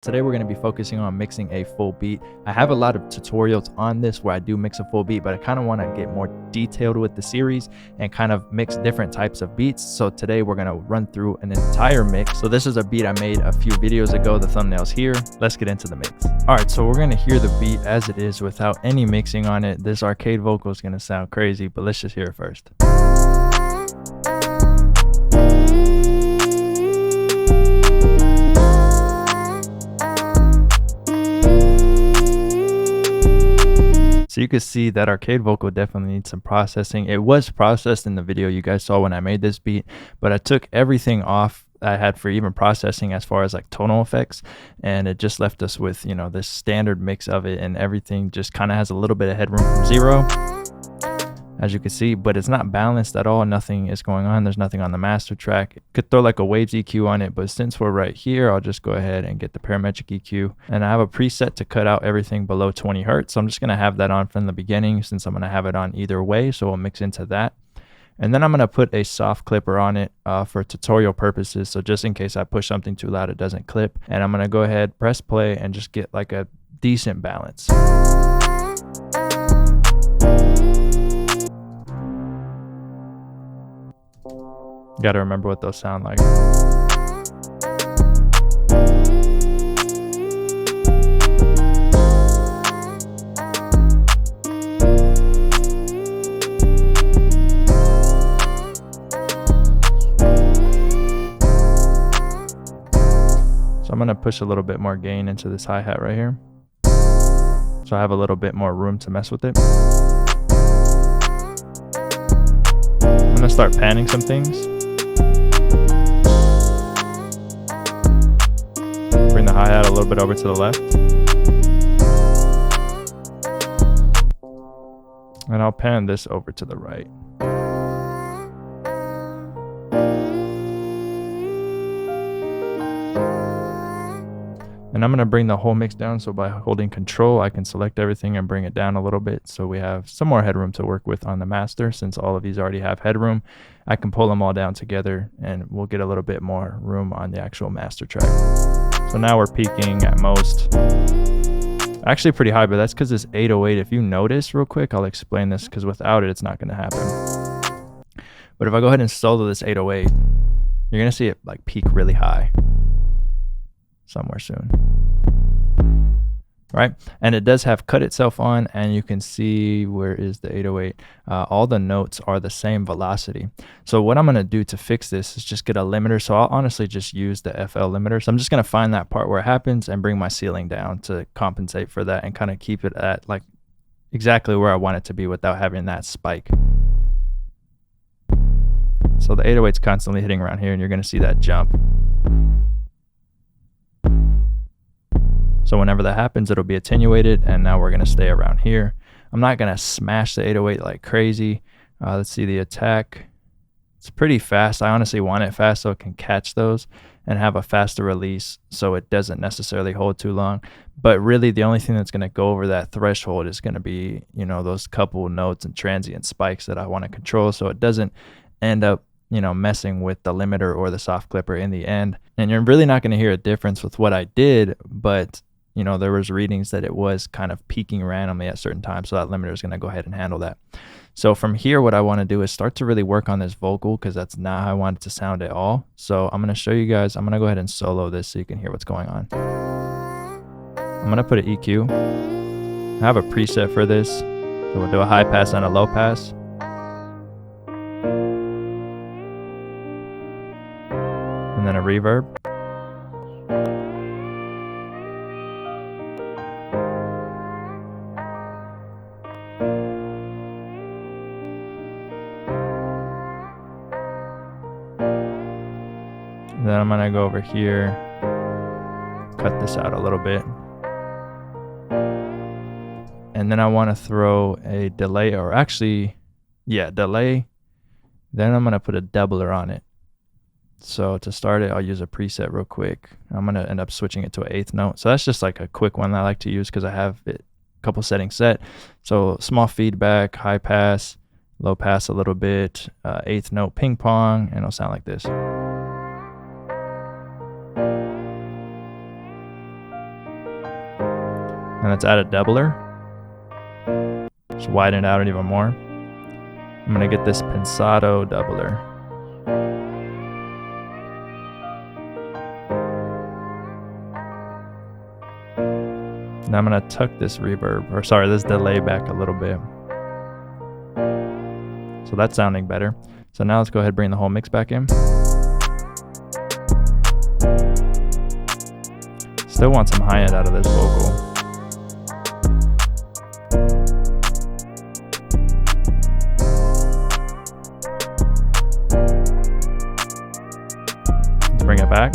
Today we're going to be focusing on mixing a full beat. I have a lot of tutorials on this where I do mix a full beat, but I kind of want to get more detailed with the series and kind of mix different types of beats. So today we're going to run through an entire mix. So this is a beat I made a few videos ago. The thumbnail's here. Let's get into the mix. All right, so we're going to hear the beat as it is without any mixing on it. This arcade vocal is going to sound crazy, but let's just hear it first. So you can see that arcade vocal definitely needs some processing. It was processed in the video you guys saw when I made this beat, but I took everything off I had for even processing as far as like tonal effects, and it just left us with, you know, this standard mix of it, and everything just kind of has a little bit of headroom from zero, as you can see, but it's not balanced at all. Nothing is going on. There's nothing on the master track. Could throw like a waves EQ on it, but since we're right here, I'll just go ahead and get the parametric EQ. And I have a preset to cut out everything below 20 hertz. So I'm just going to have that on from the beginning since I'm going to have it on either way. So we'll mix into that. And then I'm going to put a soft clipper on it for tutorial purposes. So just in case I push something too loud, it doesn't clip. And I'm going to go ahead, press play, and just get like a decent balance. Got to remember what those sound like. So I'm going to push a little bit more gain into this hi-hat right here, so I have a little bit more room to mess with it. I'm going to start panning some things. Bring the hi-hat a little bit over to the left. And I'll pan this over to the right. And I'm going to bring the whole mix down, so by holding control I can select everything and bring it down a little bit, so we have some more headroom to work with on the master. Since all of these already have headroom, I can pull them all down together and we'll get a little bit more room on the actual master track. So now we're peaking at most, actually pretty high, but that's because it's 808. If you notice real quick, I'll explain this, because without it, it's not going to happen. But if I go ahead and solo this 808, you're going to see it like peak really high somewhere soon. Right, and it does have cut itself on, and you can see where is the 808. All the notes are the same velocity. So what I'm going to do to fix this is just get a limiter. So I'll honestly just use the FL limiter. So I'm just going to find that part where it happens and bring my ceiling down to compensate for that and kind of keep it at like exactly where I want it to be without having that spike. So the 808's constantly hitting around here, and you're going to see that jump. So whenever that happens, it'll be attenuated, and now we're going to stay around here. I'm not going to smash the 808 like crazy. Let's see the attack. It's pretty fast. I honestly want it fast so it can catch those and have a faster release so it doesn't necessarily hold too long. But really the only thing that's going to go over that threshold is going to be, you know, those couple notes and transient spikes that I want to control, so it doesn't end up, you know, messing with the limiter or the soft clipper in the end. And you're really not going to hear a difference with what I did, but you know, there was readings that it was kind of peaking randomly at certain times, so that limiter is going to go ahead and handle that. So from here, what I want to do is start to really work on this vocal, because that's not how I want it to sound at all. So I'm going to show you guys. I'm going to go ahead and solo this so you can hear what's going on. I'm going to put an EQ. I have a preset for this, so we'll do a high pass and a low pass. And then a reverb. Then I'm going to go over here, cut this out a little bit. And then I want to throw a delay, or actually, yeah, delay. Then I'm going to put a doubler on it. So to start it, I'll use a preset real quick. I'm going to end up switching it to an 8th note. So that's just like a quick one that I like to use because I have it, a couple settings set. So small feedback, high pass, low pass a little bit, 8th note ping pong, and it'll sound like this. And let's add a doubler. Just widen it out even more. I'm gonna get this Pensado doubler. Now I'm gonna tuck this reverb, or sorry, this delay back a little bit. So that's sounding better. So now let's go ahead and bring the whole mix back in. Still want some high end out of this vocal. Let's bring it back.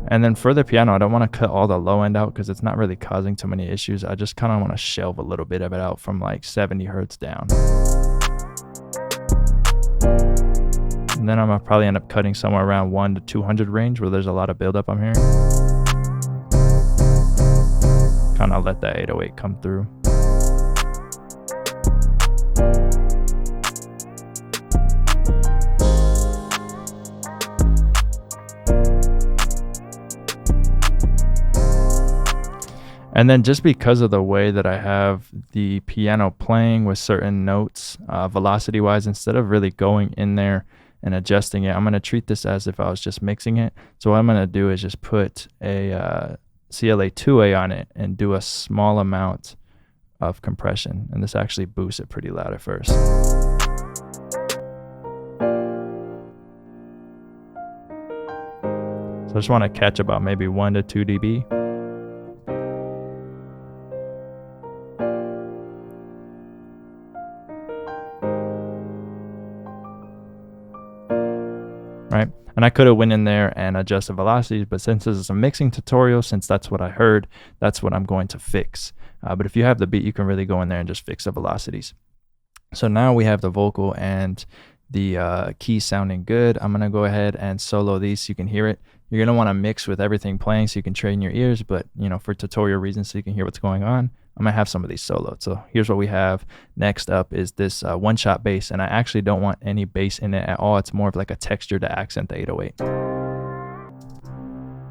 And then for the piano, I don't want to cut all the low end out because it's not really causing too many issues. I just kind of want to shelve a little bit of it out from like 70 hertz down. And then I'm gonna probably end up cutting somewhere around 1 to 200 range where there's a lot of buildup I'm hearing. Kind of let that 808 come through. And then just because of the way that I have the piano playing with certain notes, velocity wise, instead of really going in there and adjusting it, I'm going to treat this as if I was just mixing it. So what I'm going to do is just put a CLA 2A on it and do a small amount of compression. And this actually boosts it pretty loud at first. So I just want to catch about maybe 1 to 2 dB. Right? And I could have went in there and adjusted velocities, but since this is a mixing tutorial, since that's what I heard, that's what I'm going to fix. But if you have the beat, you can really go in there and just fix the velocities. So now we have the vocal and the keys sounding good. I'm gonna go ahead and solo these so you can hear it. You're gonna want to mix with everything playing so you can train your ears, but you know, for tutorial reasons so you can hear what's going on, I'm gonna have some of these soloed. So here's what we have. Next up is this one shot bass, and I actually don't want any bass in it at all. It's more of like a texture to accent the 808.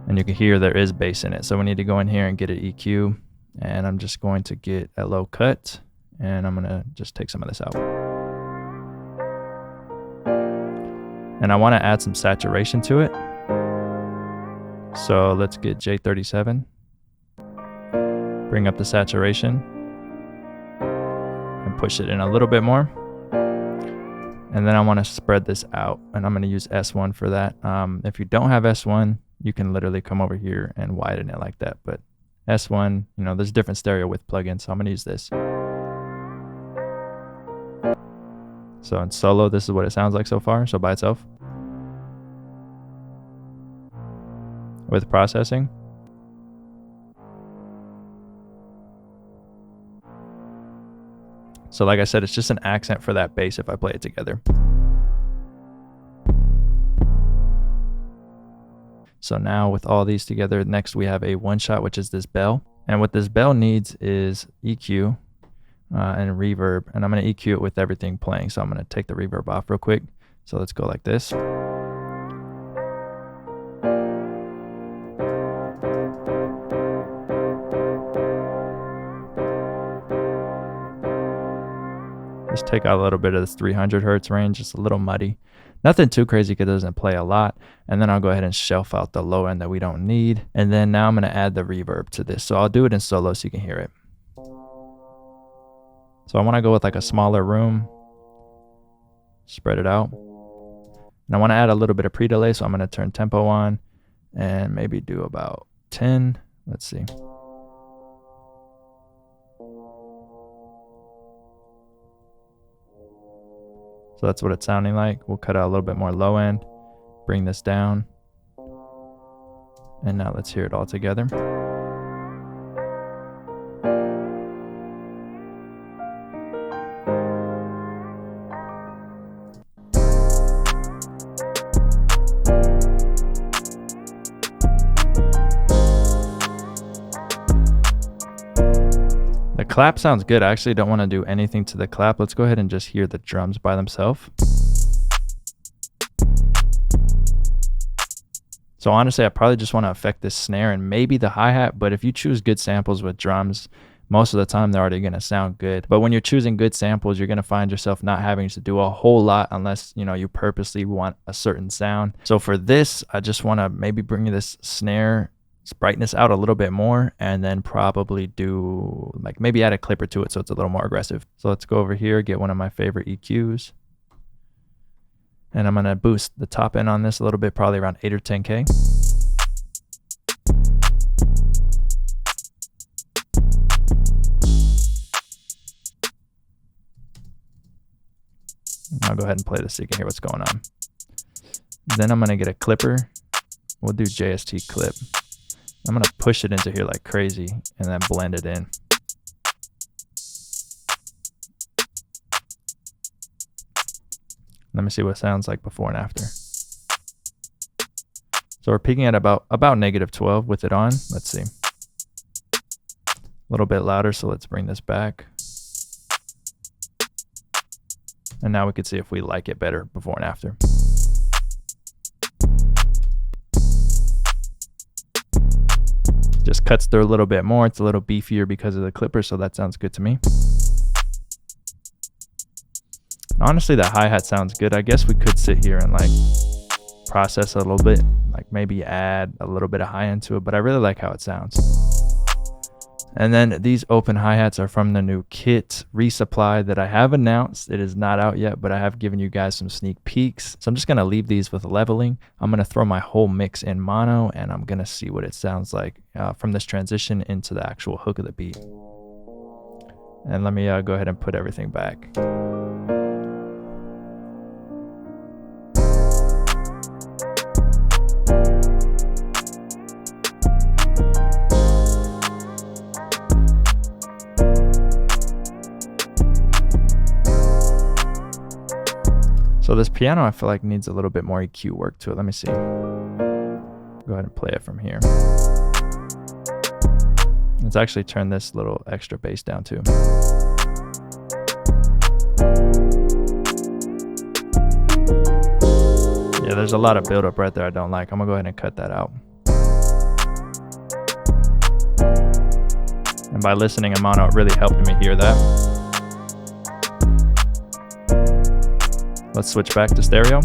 And you can hear there is bass in it. So we need to go in here and get an EQ, and I'm just going to get a low cut, and I'm gonna just take some of this out. And I want to add some saturation to it. So let's get J37. Bring up the saturation and push it in a little bit more. And then I want to spread this out, and I'm going to use S1 for that. If you don't have S1, you can literally come over here and widen it like that. But S1, you know, there's different stereo width plugins, so I'm going to use this. So in solo, this is what it sounds like so far. So by itself. With processing. So like I said, it's just an accent for that bass if I play it together. So now with all these together, next we have a one shot, which is this bell. And what this bell needs is EQ and reverb. And I'm going to EQ it with everything playing. So I'm going to take the reverb off real quick. So let's go like this. Just take out a little bit of this 300 hertz range. It's a little muddy. Nothing too crazy because it doesn't play a lot. And then I'll go ahead and shelf out the low end that we don't need. And then now I'm going to add the reverb to this. So I'll do it in solo so you can hear it. So I want to go with like a smaller room. Spread it out. And I want to add a little bit of pre-delay. So I'm going to turn tempo on and maybe do about 10. Let's see. So that's what it's sounding like. We'll cut out a little bit more low end, bring this down. And now let's hear it all together. The clap sounds good. I actually don't want to do anything to the clap. Let's go ahead and just hear the drums by themselves. So honestly, I probably just want to affect this snare and maybe the hi-hat, but if you choose good samples with drums, most of the time they're already going to sound good. But when you're choosing good samples, you're going to find yourself not having to do a whole lot unless, you know, you purposely want a certain sound. So for this, I just want to maybe bring this snare brightness out a little bit more, and then probably do like maybe add a clipper to it so it's a little more aggressive. So let's go over here, get one of my favorite EQs, and I'm going to boost the top end on this a little bit, probably around 8 or 10K. I'll go ahead and play this so you can hear what's going on. Then I'm going to get a clipper. We'll do JST clip. I'm going to push it into here like crazy and then blend it in. Let me see what it sounds like before and after. So we're peaking at about -12 with it on. Let's see. A little bit louder, so let's bring this back. And now we can see if we like it better before and after. Just cuts through a little bit more. It's a little beefier because of the clipper, so that sounds good to me. Honestly, the hi-hat sounds good. I guess we could sit here and like process a little bit, like maybe add a little bit of high end to it, but I really like how it sounds. And then these open hi-hats are from the new kit resupply that I have announced. It is not out yet, but I have given you guys some sneak peeks. So I'm just going to leave these with leveling. I'm going to throw my whole mix in mono, and I'm going to see what it sounds like from this transition into the actual hook of the beat. And let me go ahead and put everything back. So this piano, I feel like needs a little bit more EQ work to it. Let me see. Go ahead and play it from here. Let's actually turn this little extra bass down too. Yeah, there's a lot of buildup right there I don't like. I'm gonna go ahead and cut that out. And by listening in mono, it really helped me hear that. Let's switch back to stereo.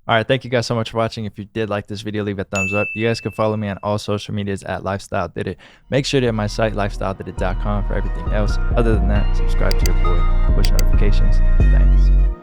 All right, thank you guys so much for watching. If you did like this video, leave a thumbs up. You guys can follow me on all social medias at Lifestyle Did It. Make sure to hit my site, lifestyledidit.com, for everything else. Other than that, subscribe to your boy, push notifications. Thanks.